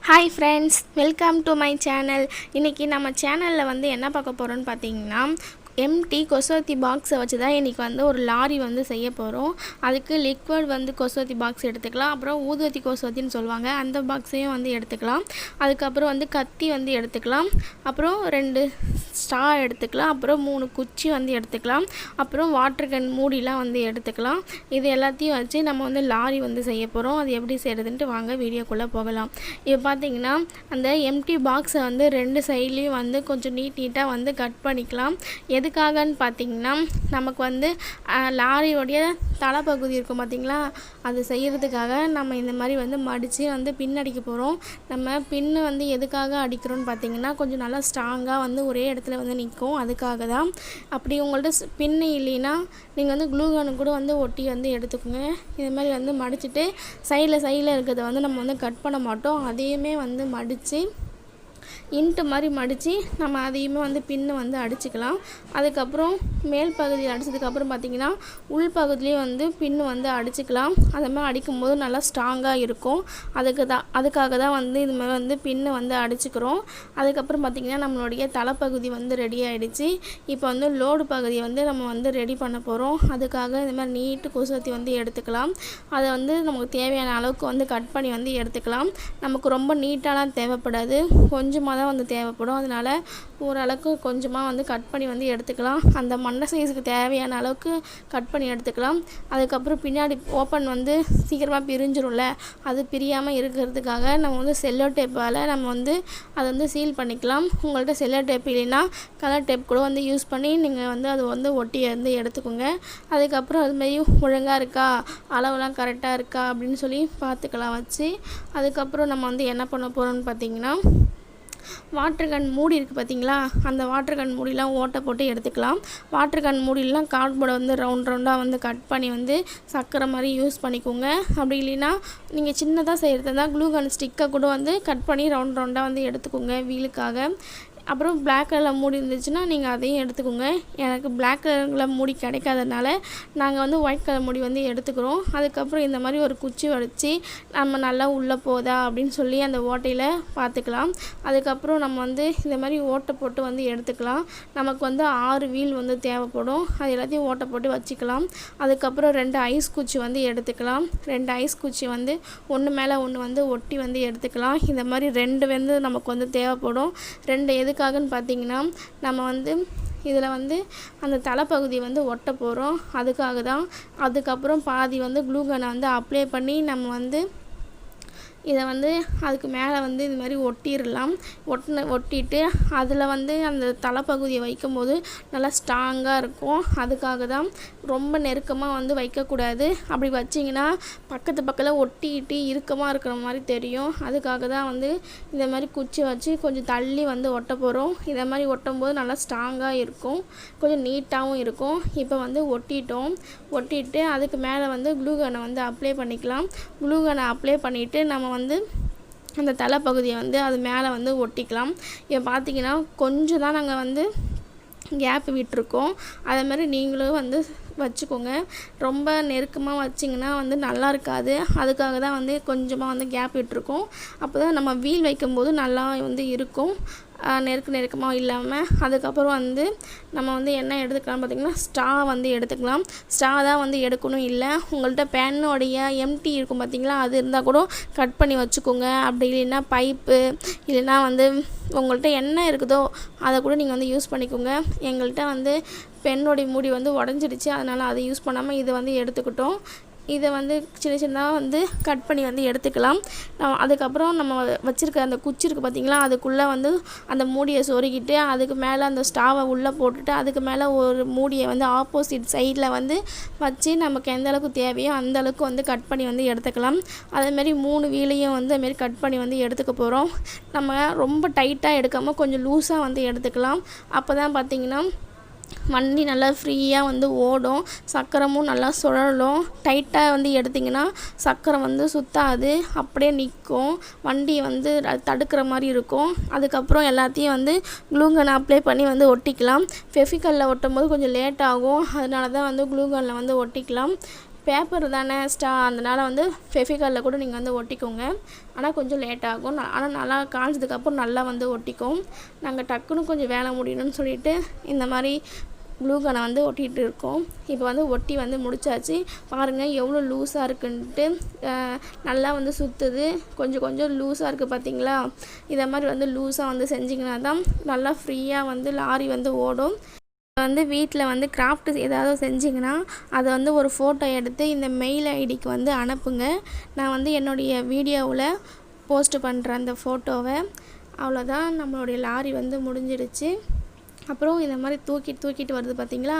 Hi friends, welcome to my channel. இன்றைக்கி நம்ம சேனலில் வந்து என்ன பார்க்க போகிறோன்னு பார்த்தீங்கன்னா, எம்டி கொசுவத்தி பாக்ஸை வச்சு தான் இன்றைக்கி வந்து ஒரு லாரி வந்து செய்ய போகிறோம். அதுக்கு லிக்விட் வந்து கொசுவத்தி பாக்ஸ் எடுத்துக்கலாம், அப்புறம் ஊதுவத்தி கொசுவத்தின்னு சொல்லுவாங்க, அந்த பாக்ஸையும் வந்து எடுத்துக்கலாம். அதுக்கப்புறம் வந்து கத்தி வந்து எடுத்துக்கலாம், அப்புறம் 2 ஸ்ட்ரா எடுத்துக்கலாம், அப்புறம் 3 குச்சி வந்து எடுத்துக்கலாம், அப்புறம் வாட்டர் கேன் மூடிலாம் வந்து எடுத்துக்கலாம். இது எல்லாத்தையும் வச்சு நம்ம வந்து லாரி வந்து செய்ய போகிறோம். அது எப்படி செய்கிறதுன்ட்டு வாங்க வீடியோக்குள்ளே போகலாம். இப்போ பார்த்தீங்கன்னா அந்த எம்டி பாக்ஸை வந்து 2 சைட்லேயும் வந்து கொஞ்சம் நீட்டாக வந்து கட் பண்ணிக்கலாம். எதுக்காகன்னு பார்த்தீங்கன்னா, நமக்கு வந்து லாரியோடைய தலைப்பகுதி இருக்கும் பார்த்தீங்களா, அது செய்கிறதுக்காக நம்ம இந்த மாதிரி வந்து மடித்து வந்து பின் அடிக்க போகிறோம். நம்ம பின்னு வந்து எதுக்காக அடிக்கிறோன்னு பார்த்தீங்கன்னா, கொஞ்சம் நல்லா ஸ்ட்ராங்காக வந்து ஒரே இடத்துல வந்து நிற்கும், அதுக்காக தான். அப்படி உங்கள்கிட்ட பின்னு இல்லைன்னா நீங்கள் வந்து க்ளூகனு கூட வந்து ஒட்டி வந்து எடுத்துக்கோங்க. இது மாதிரி வந்து மடிச்சுட்டு சைடில் இருக்கிறத வந்து நம்ம வந்து கட் பண்ண மாட்டோம், அதையுமே வந்து மடித்து இன்ட்டு மாதிரி மடித்து நம்ம அதையுமே வந்து பின்னு வந்து அடிச்சுக்கலாம். அதுக்கப்புறம் மேல் பகுதியில் அடித்ததுக்கப்புறம் பார்த்திங்கன்னா உள்பகுதியிலையும் வந்து பின்னு வந்து அடிச்சுக்கலாம். அது மாதிரி அடிக்கும்போது நல்லா ஸ்ட்ராங்காக இருக்கும். அதுக்காக தான் வந்து இது மாதிரி வந்து பின்னு வந்து அடிச்சுக்கிறோம். அதுக்கப்புறம் பார்த்திங்கன்னா நம்மளுடைய தலைப்பகுதி வந்து ரெடி ஆகிடுச்சு. இப்போ வந்து லோடு பகுதியை வந்து நம்ம வந்து ரெடி பண்ண போகிறோம். அதுக்காக இது மாதிரி நீட்டு கொசுவத்தி வந்து எடுத்துக்கலாம். அதை வந்து நமக்கு தேவையான அளவுக்கு வந்து கட் பண்ணி வந்து எடுத்துக்கலாம். நமக்கு ரொம்ப நீட்டாலாம் தேவைப்படாது, கொஞ்சமாக தான் வந்து தேவைப்படும். அதனால் ஓரளவுக்கு கொஞ்சமாக வந்து கட் பண்ணி வந்து எடுத்துக்கலாம். அந்த மண்டை சைஸுக்கு தேவையான அளவுக்கு கட் பண்ணி எடுத்துக்கலாம். அதுக்கப்புறம் பின்னாடி ஓப்பன் வந்து சீக்கிரமாக பிரிஞ்சிடும்ல, அது பிரியாமல் இருக்கிறதுக்காக நம்ம வந்து செல்லோ டேப்பால் நம்ம வந்து அதை வந்து சீல் பண்ணிக்கலாம். உங்கள்கிட்ட செல்லோ டேப் இல்லைன்னா கலர் டேப் கூட வந்து யூஸ் பண்ணி நீங்கள் வந்து அதை வந்து ஒட்டி வந்து எடுத்துக்கோங்க. அதுக்கப்புறம் அதுமாரி ஒழுங்காக இருக்கா, அளவுலாம் கரெக்டாக இருக்கா அப்படின்னு சொல்லி பார்த்துக்கலாம் வச்சு. அதுக்கப்புறம் நம்ம வந்து என்ன பண்ண போகிறோம்னு பார்த்தீங்கன்னா, வாட்டர் கன் மூடி இருக்குது பார்த்தீங்களா, அந்த வாட்டர் கன் மூடிலாம் ஓட்டை போட்டு எடுத்துக்கலாம். வாட்டர் கன் மூடிலாம் கார்ட்போர்டை வந்து ரவுண்டாக வந்து கட் பண்ணி வந்து சக்கரை மாதிரி யூஸ் பண்ணிக்கோங்க. அப்படி இல்லைன்னா நீங்கள் சின்னதாக செய்கிறதா இருந்தால் க்ளூ கன் ஸ்டிக்கை கூட வந்து கட் பண்ணி ரவுண்டாக வந்து எடுத்துக்கோங்க வீலுக்காக. அப்புறம் பிளாக் கலரில் மூடி இருந்துச்சுன்னா நீங்கள் அதையும் எடுத்துக்கோங்க. எனக்கு பிளாக் கலரில் மூடி கிடைக்காதனால நாங்கள் வந்து ஒயிட் கலர் மூடி வந்து எடுத்துக்கிறோம். அதுக்கப்புறம் இந்த மாதிரி ஒரு குச்சி வச்சு நம்ம நல்லா உள்ளே போதா அப்படின்னு சொல்லி அந்த ஓட்டையில் பார்த்துக்கலாம். அதுக்கப்புறம் நம்ம வந்து இந்த மாதிரி ஓட்டை போட்டு வந்து எடுத்துக்கலாம். நமக்கு வந்து 6 வீல் வந்து தேவைப்படும், அது எல்லாத்தையும் ஓட்டை போட்டு வச்சுக்கலாம். அதுக்கப்புறம் 2 ஐஸ் குச்சி வந்து எடுத்துக்கலாம். 2 ஐஸ் குச்சி வந்து ஒன்று மேலே ஒன்று வந்து ஒட்டி வந்து எடுத்துக்கலாம். இந்த மாதிரி 2 வந்து நமக்கு வந்து தேவைப்படும். 2 எதுக்காகன்னு பார்த்தீங்கன்னா, நம்ம வந்து இதில் வந்து அந்த தலைப்பகுதி வந்து ஒட்ட போகிறோம், அதுக்காக தான். அதுக்கப்புறம் பாதி வந்து க்ளூகனை வந்து அப்ளை பண்ணி நம்ம வந்து இதை வந்து அதுக்கு மேலே வந்து இது மாதிரி ஒட்டிடலாம். ஒட்டிட்டு அதில் வந்து அந்த தலைப்பகுதியை வைக்கும்போது நல்லா ஸ்ட்ராங்காக இருக்கும். அதுக்காக தான் ரொம்ப நெருக்கமாக வந்து வைக்கக்கூடாது. அப்படி வச்சிங்கன்னா பக்கத்தில் ஒட்டிக்கிட்டு இறுக்கமாக இருக்கிற மாதிரி தெரியும். அதுக்காக தான் வந்து இந்த மாதிரி குச்சி வச்சு கொஞ்சம் தள்ளி வந்து ஒட்ட போகிறோம். இதை மாதிரி ஒட்டும்போது நல்லா ஸ்ட்ராங்காக இருக்கும், கொஞ்சம் நீட்டாகவும் இருக்கும். இப்போ வந்து ஒட்டிட்டு அதுக்கு மேலே வந்து க்ளூகனை வந்து அப்ளை பண்ணிக்கலாம். க்ளூகனை அப்ளை பண்ணிவிட்டு நம்ம வந்து அந்த தலைப்பகுதியை வந்து அது மேலே வந்து ஒட்டிக்கலாம். இப்போ பார்த்திங்கன்னா கொஞ்சம் தான் நாங்கள் வந்து கேப் விட்டுருக்கோம், அதே மாதிரி நீங்களும் வந்து வச்சுக்கோங்க. ரொம்ப நெருக்கமாக வச்சிங்கன்னா வந்து நல்லா இருக்காது, அதுக்காக தான் வந்து கொஞ்சமாக வந்து கேப் விட்டுருக்கோம். அப்போ தான் நம்ம வீல் வைக்கும்போது நல்லா வந்து இருக்கும், நெருக்கமாக இல்லாமல். அதுக்கப்புறம் வந்து நம்ம வந்து என்ன எடுத்துக்கலாம் பார்த்திங்கன்னா, ஸ்ட்ரா வந்து எடுத்துக்கலாம். ஸ்ட்ரா தான் வந்து எடுக்கணும் இல்லை, உங்கள்கிட்ட பேனோடைய எம்டி இருக்கும் பார்த்திங்களா, அது இருந்தால் கூட கட் பண்ணி வச்சுக்கோங்க. அப்படி இல்லைன்னா பைப்பு இல்லைன்னா வந்து உங்கள்கிட்ட என்ன இருக்குதோ அதை கூட நீங்கள் வந்து யூஸ் பண்ணிக்கோங்க. எங்கள்கிட்ட வந்து பென்னோடைய மூடி வந்து உடஞ்சிடுச்சு, அதனால் அதை யூஸ் பண்ணாமல் இதை வந்து எடுத்துக்கிட்டோம். இதை வந்து சின்னதாக வந்து கட் பண்ணி வந்து எடுத்துக்கலாம். அதுக்கப்புறம் நம்ம வச்சுருக்க அந்த குச்சி இருக்குது பார்த்திங்களா, அதுக்குள்ளே வந்து அந்த மூடியை சொருகிட்டு அதுக்கு மேலே அந்த ஸ்டாவை உள்ளே போட்டுட்டு அதுக்கு மேலே ஒரு மூடியை வந்து ஆப்போசிட் சைடில் வந்து வச்சு நமக்கு எந்த அளவுக்கு தேவையோ அந்த அளவுக்கு வந்து கட் பண்ணி வந்து எடுத்துக்கலாம். அதேமாரி 3 வீலையும் வந்து அதுமாரி கட் பண்ணி வந்து எடுத்துக்க போகிறோம். நம்ம ரொம்ப டைட்டாக எடுக்காமல் கொஞ்சம் லூஸாக வந்து எடுத்துக்கலாம். அப்போ தான் பார்த்திங்கன்னா வண்டி நல்லா ஃப்ரீயாக வந்து ஓடும், சக்கரமும் நல்லா சுழலும். டைட்டாக வந்து எடுத்திங்கன்னா சக்கரம் வந்து சுற்றாது, அப்படியே நிற்கும், வண்டி வந்து தடுக்கிற மாதிரி இருக்கும். அதுக்கப்புறம் எல்லாத்தையும் வந்து க்ளூகன் அப்ளை பண்ணி வந்து ஒட்டிக்கலாம். ஃபெவிகாலில் ஒட்டும் போது கொஞ்சம் லேட் ஆகும், அதனால தான் வந்து க்ளூகனில் வந்து ஒட்டிக்கலாம். பேப்பர் தானே அதனால் வந்து ஃபெவிகாலில் கூட நீங்கள் வந்து ஒட்டிக்கோங்க. ஆனால் கொஞ்சம் லேட் ஆகும். ஆனால் நல்லா காய்ஞ்சதுக்கப்புறம் நல்லா வந்து ஒட்டிக்கும். நாங்கள் டக்குன்னு கொஞ்சம் வேலை முடியணும்னு சொல்லிட்டு இந்த மாதிரி க்ளூகனை வந்து ஒட்டிகிட்டு இருக்கோம். இப்போ வந்து ஒட்டி வந்து முடிச்சாச்சு. பாருங்கள் எவ்வளோ லூஸாக இருக்குன்ட்டு. நல்லா வந்து சுற்றுது. கொஞ்சம் கொஞ்சம் லூஸாக இருக்குது பார்த்தீங்களா? இதை மாதிரி வந்து லூஸாக வந்து செஞ்சிங்கன்னா தான் நல்லா ஃப்ரீயாக வந்து லாரி வந்து ஓடும். வந்து வீட்டில் வந்து கிராஃப்ட் ஏதாவது செஞ்சிங்கன்னா அதை வந்து ஒரு ஃபோட்டோ எடுத்து இந்த மெயில் ஐடிக்கு வந்து அனுப்புங்க. நான் வந்து என்னுடைய வீடியோவில் போஸ்ட் பண்ணுறேன் அந்த ஃபோட்டோவை. அவ்வளோதான், நம்மளுடைய லாரி வந்து முடிஞ்சிடுச்சு. அப்புறம் இந்த மாதிரி தூக்கிட்டு வருது பார்த்தீங்களா?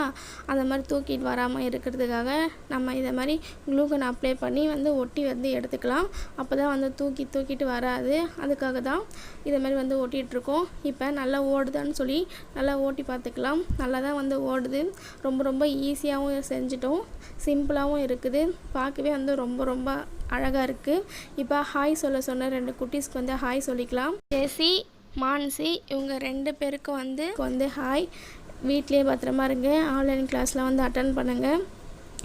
அந்த மாதிரி தூக்கிட்டு வராமல் இருக்கிறதுக்காக நம்ம இதை மாதிரி க்ளூகன் அப்ளை பண்ணி வந்து ஒட்டி வந்து எடுத்துக்கலாம். அப்போ தான் வந்து தூக்கிட்டு வராது. அதுக்காக தான் இதை மாதிரி வந்து ஒட்டிகிட்ருக்கோம். இப்போ நல்லா ஓடுதான்னு சொல்லி நல்லா ஓட்டி பார்த்துக்கலாம். நல்லா தான் வந்து ஓடுது. ரொம்ப ஈஸியாகவும் செஞ்சிட்டோம். சிம்பிளாகவும் இருக்குது. பார்க்கவே வந்து ரொம்ப அழகாக இருக்குது. இப்போ ஹாய் சொன்ன 2 குட்டீஸ்க்கு வந்து ஹாய் சொல்லிக்கலாம். ஜெசி, மான்சி இவங்க 2 பேருக்கும் வந்து ஹாய். வீட்லேயே பத்திரமா இருங்க. ஆன்லைன் கிளாஸில் வந்து அட்டன் பண்ணுங்கள்.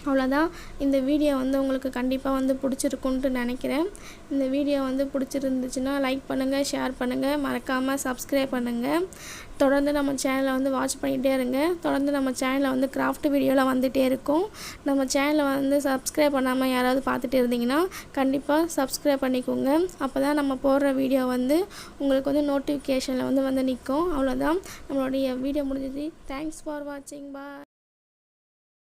அவ்வளோதான். இந்த வீடியோ வந்து உங்களுக்கு கண்டிப்பாக வந்து பிடிச்சிருக்குன்ட்டு நினைக்கிறேன். இந்த வீடியோ வந்து பிடிச்சிருந்துச்சுன்னா லைக் பண்ணுங்கள், ஷேர் பண்ணுங்கள், மறக்காமல் சப்ஸ்கிரைப் பண்ணுங்கள். தொடர்ந்து நம்ம சேனலை வந்து வாட்ச் பண்ணிகிட்டே இருங்க. தொடர்ந்து நம்ம சேனலில் வந்து கிராஃப்ட் வீடியோலாம் வந்துகிட்டே இருக்கும். நம்ம சேனலை வந்து சப்ஸ்கிரைப் பண்ணாமல் யாராவது பார்த்துட்டு இருந்தீங்கன்னா கண்டிப்பாக சப்ஸ்கிரைப் பண்ணிக்கோங்க. அப்போ தான் நம்ம போடுற வீடியோ வந்து உங்களுக்கு வந்து நோட்டிஃபிகேஷனில் வந்து நிற்கும். அவ்வளோதான், நம்மளுடைய வீடியோ முடிஞ்சிச்சு. தேங்க்ஸ் ஃபார் வாட்சிங். பாய்.